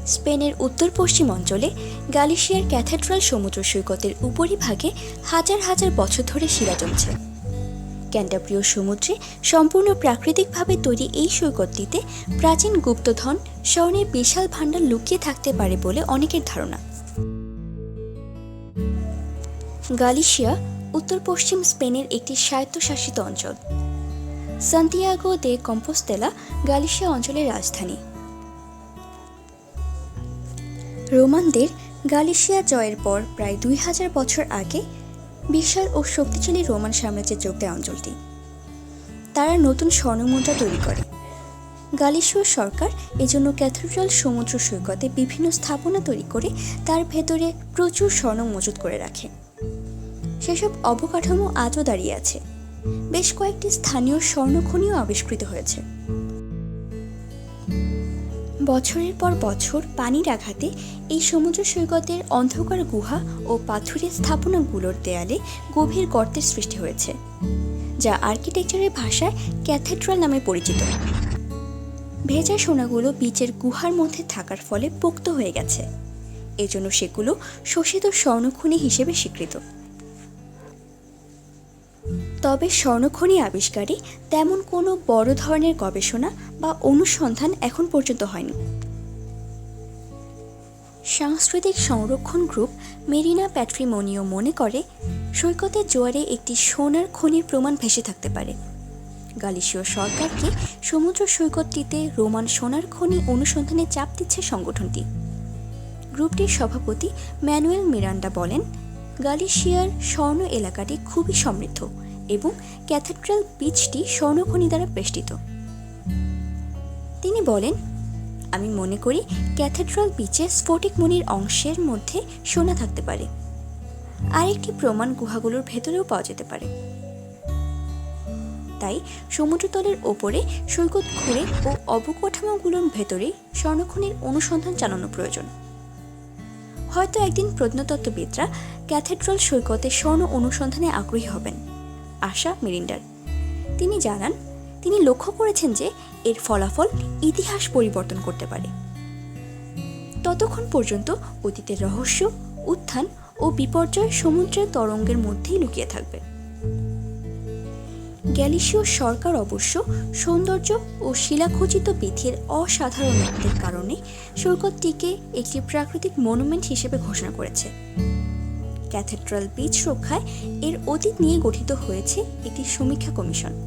স্পেনের উত্তর পশ্চিম অঞ্চলে গালিশিয়ার ক্যাথেড্রাল সমুদ্র সৈকতের উপরিভাগে হাজার হাজার বছর ধরে শিলা জমছে। ক্যান্টাব্রিয় সমুদ্রে সম্পূর্ণ প্রাকৃতিকভাবে তৈরি এই সৈকতটিতে প্রাচীন গুপ্তধন স্বর্ণের বিশাল ভাণ্ডার লুকিয়ে থাকতে পারে বলে অনেকের ধারণা। গালিশিয়া উত্তর পশ্চিম স্পেনের একটি স্বায়ত্তশাসিত অঞ্চল। সান্তিয়াগো দে কম্পোস্তেলা গালিশিয়া অঞ্চলের রাজধানী। রোমানদের গালিশিয়া জয়ের পর প্রায় 2000 বছর আগে বিশাল ও শক্তিশালী রোমান সাম্রাজ্যে যোগ দেয় অঞ্চলটি। তারা নতুন স্বর্ণমুদ্রা তৈরি করে। গালিশীয় সরকার এজন্য ক্যাথেড্রাল সমুদ্র সৈকতে বিভিন্ন স্থাপনা তৈরি করে তার ভেতরে প্রচুর স্বর্ণ মজুত করে রাখে। সেসব অবকাঠামো আজও দাঁড়িয়ে আছে। বেশ কয়েকটি স্থানীয় স্বর্ণখনিও আবিষ্কৃত হয়েছে। বছরের পর বছর পানির আঘাতে এই সমুদ্র সৈকতের অন্ধকার গুহা ও পাথুরে স্থাপনাগুলোর দেয়ালে গভীর গর্তের সৃষ্টি হয়েছে, যা আর্কিটেকচারের ভাষায় ক্যাথেড্রাল নামে পরিচিত। ভেজা সোনাগুলো বীচের গুহার মধ্যে থাকার ফলে পোক্ত হয়ে গেছে, এজন্য সেগুলো শোষিত স্বর্ণখনি হিসেবে স্বীকৃত। তবে স্বর্ণখনি আবিষ্কারে তেমন কোনো বড় ধরনের গবেষণা বা অনুসন্ধান এখন পর্যন্ত হয়নি। সাংস্কৃতিক সংরক্ষণ গ্রুপ মেরিনা প্যাট্রিমোনিও মনে করে সৈকতের জোয়ারে একটি সোনার খনির প্রমাণ ভেসে থাকতে পারে। গালিশীয় সরকারকে সমুদ্র সৈকতটিতে রোমান সোনার খনি অনুসন্ধানে চাপ দিচ্ছে সংগঠনটি। গ্রুপটির সভাপতি ম্যানুয়েল মিরান্ডা বলেন, গালিশিয়ার স্বর্ণ এলাকাটি খুবই সমৃদ্ধ এবং ক্যাথেড্রাল বিচটি স্বর্ণখনি দ্বারা বেষ্টিত। তিনি বলেন, আমি মনে করি ক্যাথেড্রাল বিচে স্ফটিক মণির অংশের মধ্যে সোনা থাকতে পারে। আরেকটি প্রমাণ গুহাগুলোর ভেতরেও পাওয়া যেতে পারে। তাই সমুদ্রতলের ওপরে সৈকত ঘুরে ও অবকাঠামোগুলোর ভেতরে স্বর্ণখনির অনুসন্ধান চালানো প্রয়োজন। হয়তো একদিন প্রত্নতত্ত্ববিদরা ক্যাথেড্রাল সৈকতে স্বর্ণ অনুসন্ধানে আগ্রহী হবেন। আশা মিরিন্ডার তিনি জানান, তিনি লক্ষ্য করেছেন যে এর ফলাফল ইতিহাস পরিবর্তন করতে পারে। ততক্ষণ পর্যন্ত অতীতের রহস্য, উত্থান ও বিপর্যয় সমুদ্রের তরঙ্গের মধ্যেই লুকিয়ে থাকবে। গ্যালিশীয় সরকার অবশ্য সৌন্দর্য ও শিলাখচিত পীঠের অসাধারণত্বের কারণে সৈকতটিকে একটি প্রাকৃতিক মনুমেন্ট হিসেবে ঘোষণা করেছে। ক্যাথেড্রাল বিচ রক্ষায় এর অতীত নিয়ে গঠিত হয়েছে একটি সমীক্ষা কমিশন।